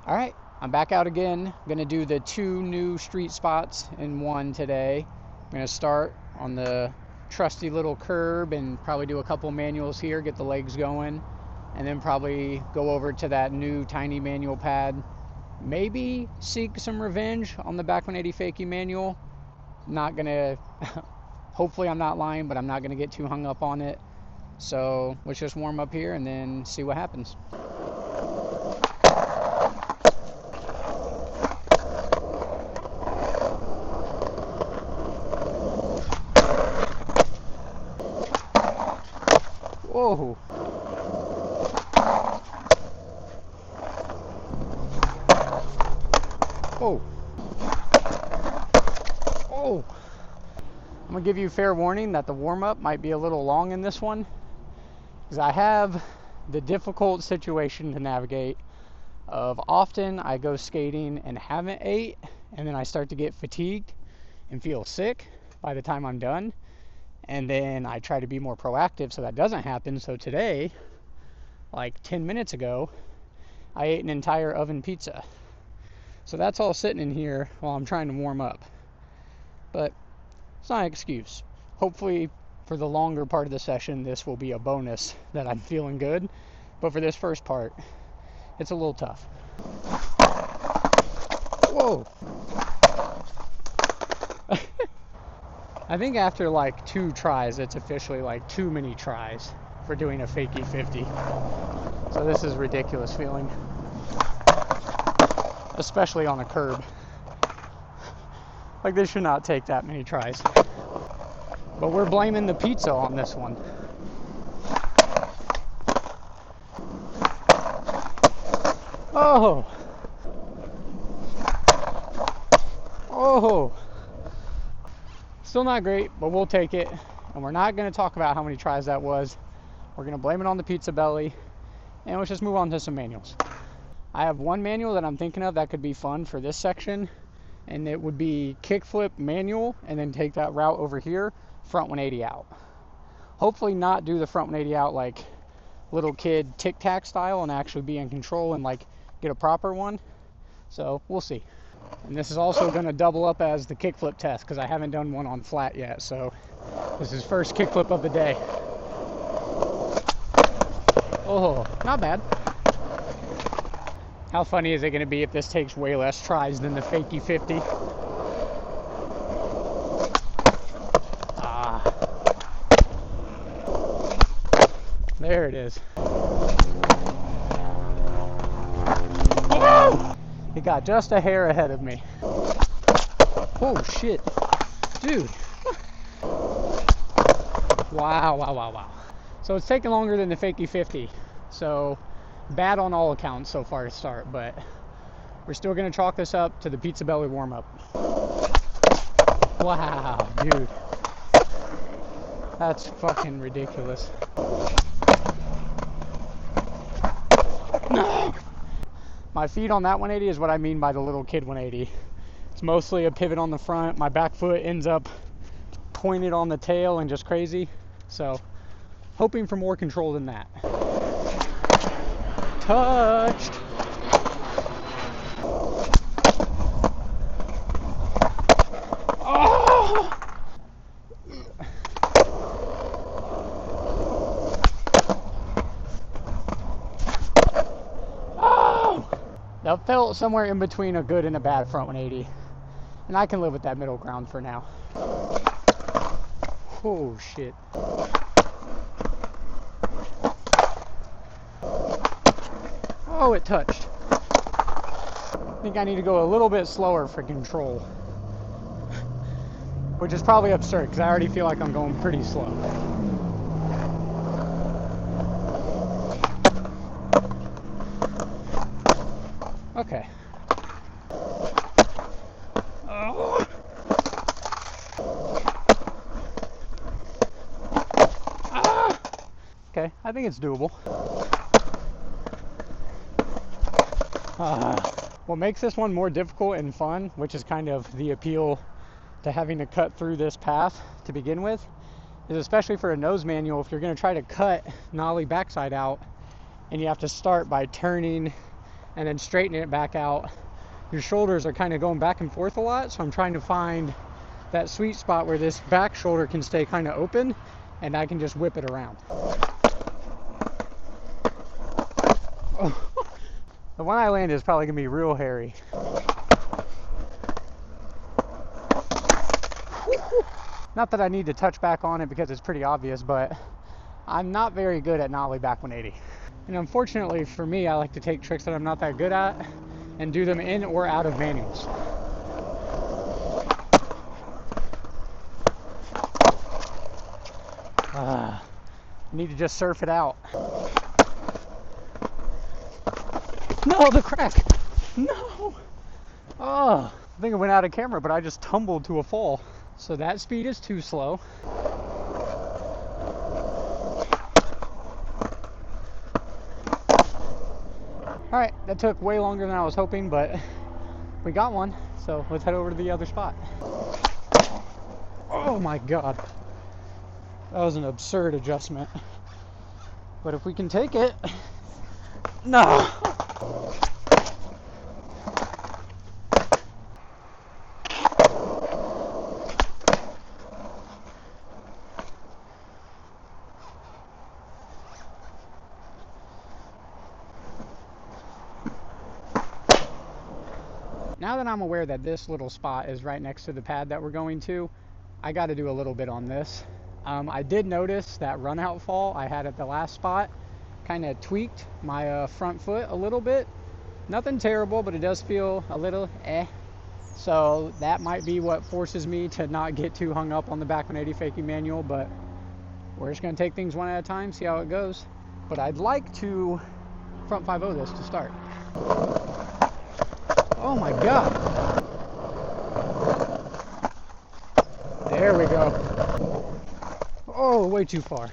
All right, I'm back out again. I'm gonna do the 2 new street spots in one today. I'm gonna start on the trusty little curb and probably do a couple manuals here, get the legs going, and then probably go over to that new tiny manual pad. Maybe seek some revenge on the back 180 fakie manual. Not gonna, hopefully I'm not lying, but I'm not gonna get too hung up on it. So let's just warm up here and then see what happens. Whoa. Oh. Oh. I'm gonna give you fair warning that the warm-up might be a little long in this one, because I have the difficult situation to navigate of often I go skating and haven't ate, and then I start to get fatigued and feel sick by the time I'm done. And then I try to be more proactive so that doesn't happen. So today, like 10 minutes ago, I ate an entire oven pizza. So that's all sitting in here while I'm trying to warm up. But it's not an excuse. Hopefully for the longer part of the session, this will be a bonus that I'm feeling good. But for this first part, it's a little tough. Whoa. I think after like 2 tries, it's officially like too many tries for doing a fakie 50. So this is a ridiculous feeling, especially on a curb. Like this should not take that many tries. But we're blaming the pizza on this one. Oh. Oh. Still not great, but we'll take it. And we're not going to talk about how many tries that was. We're going to blame it on the pizza belly. And let's just move on to some manuals. I have one manual that I'm thinking of that could be fun for this section. And it would be kickflip manual and then take that route over here, front 180 out. Hopefully not do the front 180 out like little kid tic-tac style and actually be in control and like get a proper one. So we'll see. And this is also going to double up as the kickflip test because I haven't done one on flat yet. So this is first kickflip of the day. Oh, not bad. How funny is it going to be if this takes way less tries than the fakie 50? Ah. There it is. Oh! It got just a hair ahead of me. Oh shit. Dude. Wow. So it's taking longer than the fakie 50. So bad on all accounts so far to start, but we're still gonna chalk this up to the pizza belly warm up. Wow, dude. That's fucking ridiculous. No! My feet on that 180 is what I mean by the little kid 180. It's mostly a pivot on the front. My back foot ends up pointed on the tail and just crazy. So, hoping for more control than that. Touched. Oh! That felt somewhere in between a good and a bad front 180. And I can live with that middle ground for now. Oh shit. Oh, it touched. I think I need to go a little bit slower for control. Which is probably absurd because I already feel like I'm going pretty slow. Okay. Oh. Ah. Okay, I think it's doable. What makes this one more difficult and fun, which is kind of the appeal to having to cut through this path to begin with, is especially for a nose manual, if you're going to try to cut nollie backside out, and you have to start by turning and then straightening it back out, your shoulders are kind of going back and forth a lot. So I'm trying to find that sweet spot where this back shoulder can stay kind of open and I can just whip it around. Oh. The one I landed is probably gonna be real hairy. Not that I need to touch back on it because it's pretty obvious, but I'm not very good at nollie back 180. And unfortunately for me, I like to take tricks that I'm not that good at and do them in or out of manuals. I need to just surf it out. No, the crack! No! Oh, I think it went out of camera, but I just tumbled to a fall. So that speed is too slow. Alright, that took way longer than I was hoping, but we got one. So let's head over to the other spot. Oh my god. That was an absurd adjustment. But if we can take it... No! Now that I'm aware that this little spot is right next to the pad that we're going to, I got to do a little bit on this. I did notice that run out fall I had at the last spot kind of tweaked my front foot a little bit. Nothing terrible, but it does feel a little So that might be what forces me to not get too hung up on the back 180 fakie manual, but we're just going to take things one at a time, see how it goes. But I'd like to front 5-0 this to start. Oh my god. There we go. Oh, way too far.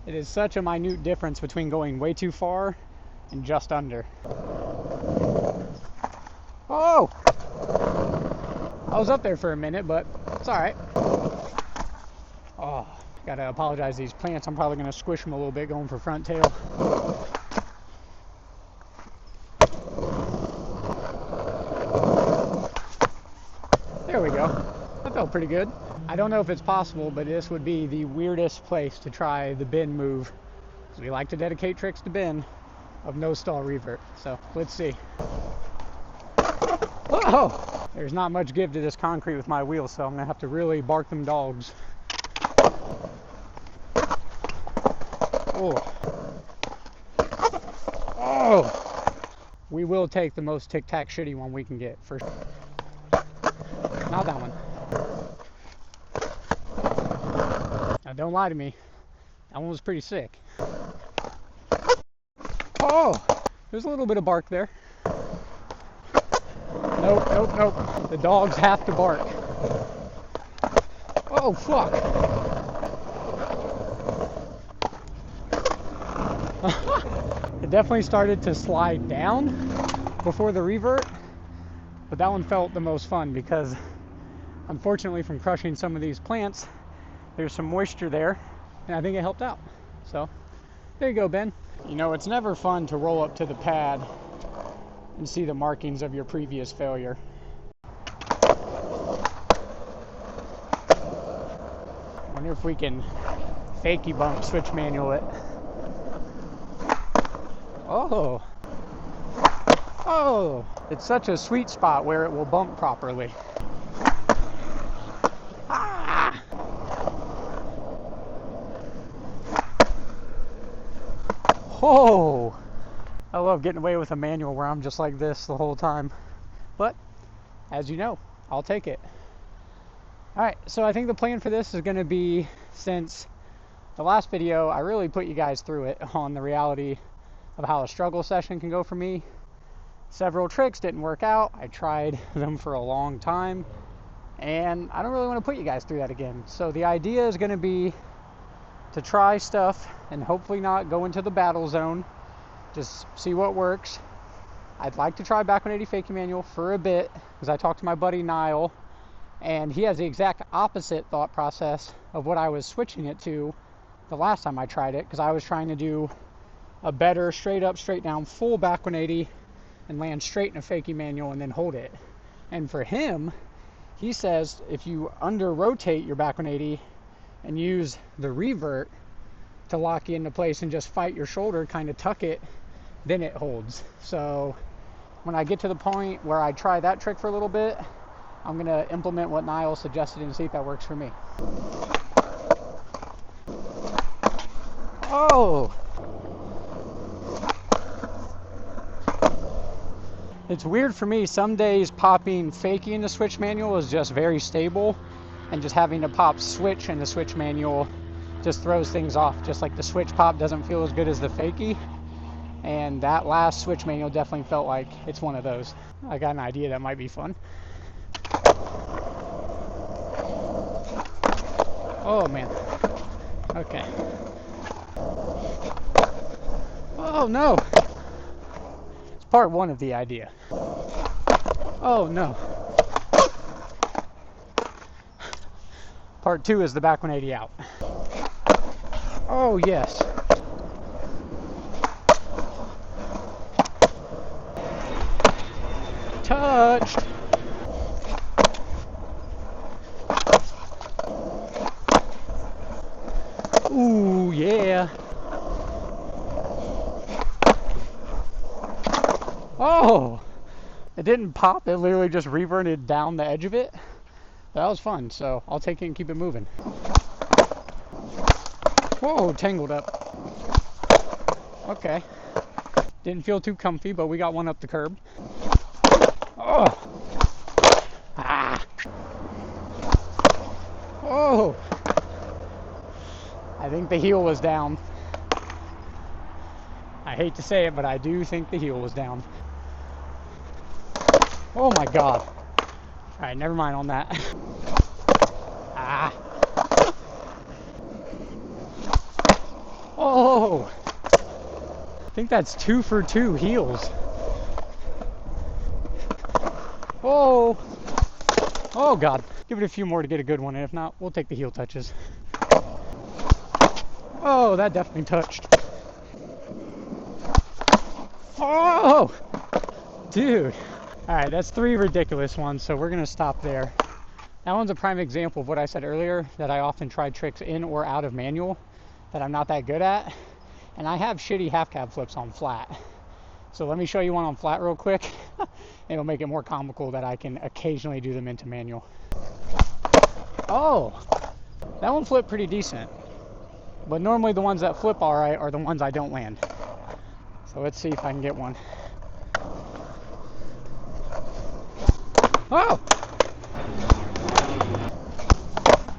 It is such a minute difference between going way too far and just under. Oh! I was up there for a minute, but it's alright. Oh, gotta apologize to these plants. I'm probably gonna squish them a little bit going for front tail. There we go. That felt pretty good. I don't know if it's possible, but this would be the weirdest place to try the bend move. Because we like to dedicate tricks to bend of no stall revert. So let's see. Oh! There's not much give to this concrete with my wheels, so I'm gonna have to really bark them dogs. Oh. Oh! We will take the most tic-tac shitty one we can get for sure. Not that one. Now don't lie to me. That one was pretty sick. Oh! There's a little bit of bark there. Nope, nope, nope. The dogs have to bark. Oh, fuck. It definitely started to slide down before the revert, but that one felt the most fun because unfortunately from crushing some of these plants, there's some moisture there, and I think it helped out. So there you go, Ben. You know, it's never fun to roll up to the pad and see the markings of your previous failure. Wonder if we can fakie bump switch manual it. Oh, oh, it's such a sweet spot where it will bump properly. Ah! Oh, I love getting away with a manual where I'm just like this the whole time. But, as you know, I'll take it. Alright, so I think the plan for this is going to be, since the last video, I really put you guys through it on the reality of how a struggle session can go for me. Several tricks didn't work out. I tried them for a long time, and I don't really want to put you guys through that again. So the idea is going to be to try stuff and hopefully not go into the battle zone. Just see what works. I'd like to try back 180 fakie manual for a bit, because I talked to my buddy Niall, and he has the exact opposite thought process of what I was switching it to the last time I tried it, because I was trying to do a better straight up, straight down, full back 180 and land straight in a fakie manual and then hold it. And for him, he says if you under rotate your back 180 and use the revert to lock you into place and just fight your shoulder, kind of tuck it, then it holds. So when I get to the point where I try that trick for a little bit, I'm going to implement what Niall suggested and see if that works for me. Oh! It's weird for me. Some days popping fakie in the switch manual is just very stable, and just having to pop switch in the switch manual just throws things off. Just like the switch pop doesn't feel as good as the fakie, and that last switch manual definitely felt like it's one of those. I got an idea that might be fun. Oh man. Okay. Oh no. It's part one of the idea. Oh no. Part two is the back 180 out. Oh yes. Touched. Ooh, yeah. Oh, it didn't pop. It literally just reverted down the edge of it. That was fun, so I'll take it and keep it moving. Whoa, tangled up. Okay. Didn't feel too comfy, but we got one up the curb. Oh. Ah. Oh. I think the heel was down. I hate to say it, but I do think the heel was down. Oh my God. Alright, never mind on that. Ah. Oh. I think that's 2 for 2 heels. Oh. Oh God. Give it a few more to get a good one, and if not, we'll take the heel touches. Oh, that definitely touched. Oh, dude. All right, that's 3 ridiculous ones, so we're gonna stop there. That one's a prime example of what I said earlier, that I often try tricks in or out of manual that I'm not that good at. And I have shitty half cab flips on flat. So let me show you one on flat real quick. It'll make it more comical that I can occasionally do them into manual. Oh, that one flipped pretty decent. But normally the ones that flip all right are the ones I don't land. So let's see if I can get one. Oh!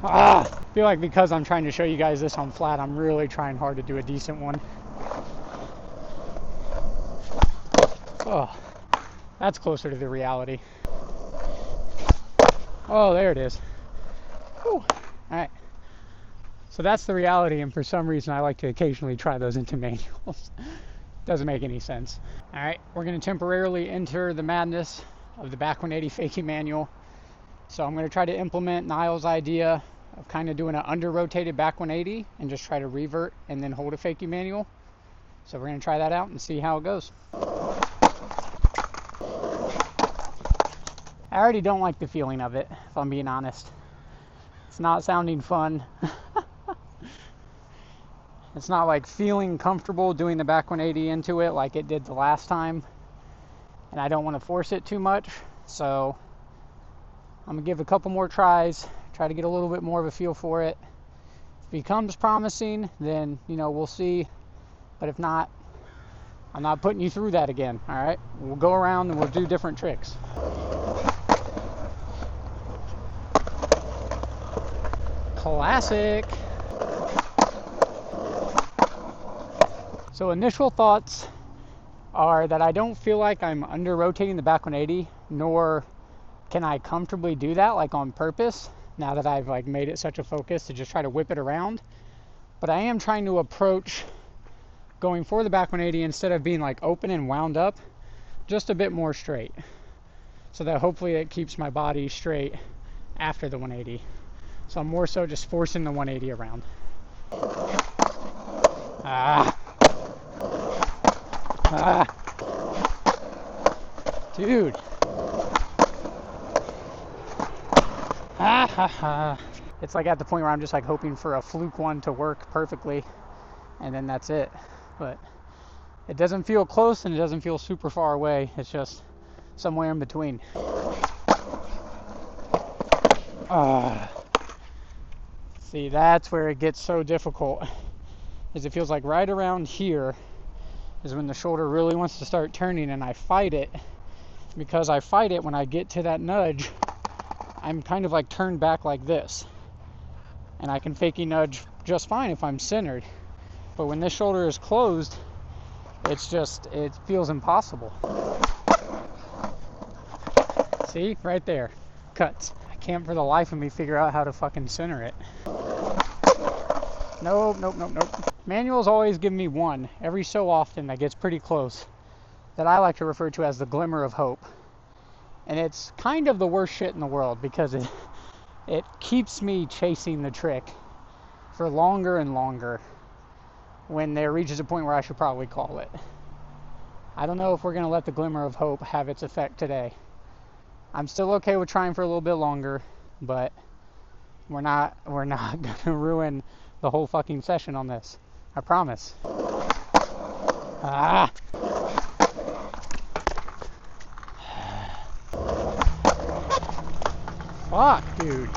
Ah! I feel like because I'm trying to show you guys this on flat, I'm really trying hard to do a decent one. Oh, that's closer to the reality. Oh, there it is. Whew. All right. So that's the reality, and for some reason I like to occasionally try those into manuals. Doesn't make any sense. All right, we're going to temporarily enter the madness of the back 180 fakie manual. So I'm going to try to implement Niall's idea of kind of doing an under-rotated back 180 and just try to revert and then hold a fakie manual. So we're going to try that out and see how it goes. I already don't like the feeling of it, if I'm being honest. It's not sounding fun. It's not like feeling comfortable doing the back 180 into it like it did the last time. And I don't want to force it too much. So I'm going to give a couple more tries, try to get a little bit more of a feel for it. If it becomes promising, then, we'll see. But if not, I'm not putting you through that again, all right? We'll go around and we'll do different tricks. Classic. So initial thoughts are that I don't feel like I'm under rotating the back 180, nor can I comfortably do that like on purpose now that I've made it such a focus to just try to whip it around. But I am trying to approach going for the back 180 instead of being open and wound up, just a bit more straight, so that hopefully it keeps my body straight after the 180. So I'm more so just forcing the 180 around. Ah. Ah. Dude. Ah, ha, ha. It's like at the point where I'm just like hoping for a fluke one to work perfectly, and then that's it. But it doesn't feel close and it doesn't feel super far away. It's just somewhere in between. See, that's where it gets so difficult, is it feels like right around here is when the shoulder really wants to start turning, and I fight it. Because I fight it, when I get to that nudge, I'm kind of like turned back like this, and I can fakey nudge just fine if I'm centered. But when this shoulder is closed, it feels impossible. See, right there, cuts. I can't for the life of me figure out how to fucking center it. Nope. Manuals always give me one every so often that gets pretty close, that I like to refer to as the glimmer of hope. And it's kind of the worst shit in the world, because it keeps me chasing the trick for longer and longer when there reaches a point where I should probably call it. I don't know if we're going to let the glimmer of hope have its effect today. I'm still okay with trying for a little bit longer, but we're not going to ruin the whole fucking session on this. I promise. Ah! Fuck, dude.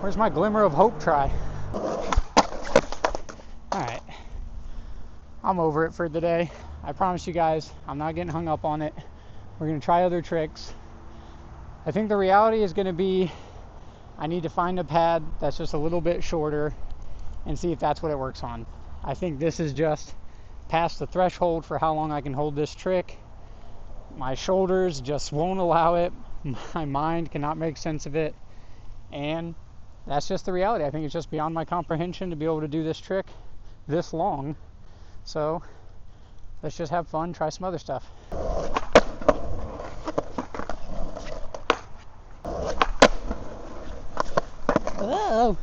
Where's my glimmer of hope try? Alright. I'm over it for the day. I promise you guys, I'm not getting hung up on it. We're going to try other tricks. I think the reality is going to be, I need to find a pad that's just a little bit shorter and see if that's what it works on. I think this is just past the threshold for how long I can hold this trick. My shoulders just won't allow it. My mind cannot make sense of it. And that's just the reality. I think it's just beyond my comprehension to be able to do this trick this long. So let's just have fun, try some other stuff. Oh.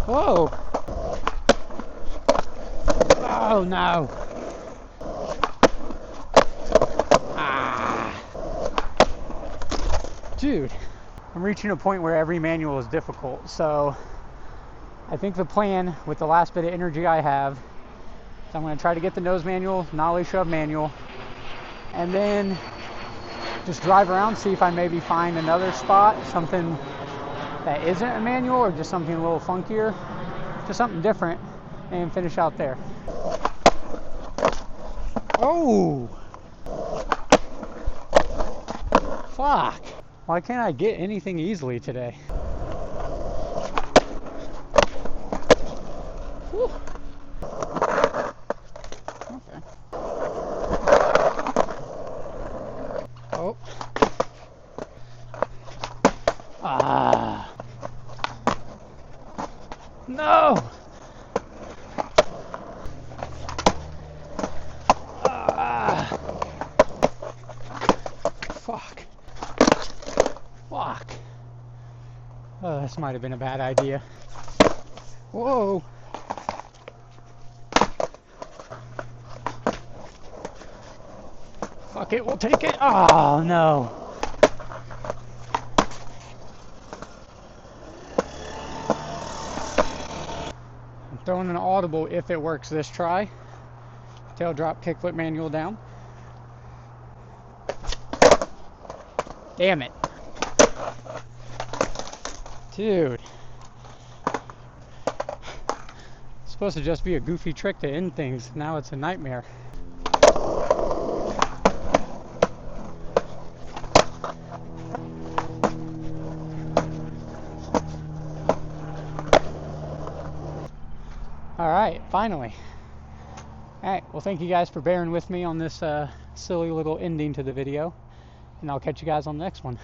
Whoa. Oh no. Ah. Dude, I'm reaching a point where every manual is difficult. So I think the plan with the last bit of energy I have is I'm going to try to get the nose manual, nollie shove manual, and then just drive around, see if I maybe find another spot, something that isn't a manual or just something a little funkier, just something different, and finish out there. Oh! Fuck! Why can't I get anything easily today? Whew. Okay. Oh. Ah. No! Ah. Fuck. Fuck. Oh, this might have been a bad idea. Whoa. Fuck it, we'll take it. Oh, no. I'm throwing an audible if it works this try. Tail drop, kickflip manual down. Damn it. Dude. It's supposed to just be a goofy trick to end things. Now it's a nightmare. Alright, finally. Alright, well thank you guys for bearing with me on this silly little ending to the video. And I'll catch you guys on the next one.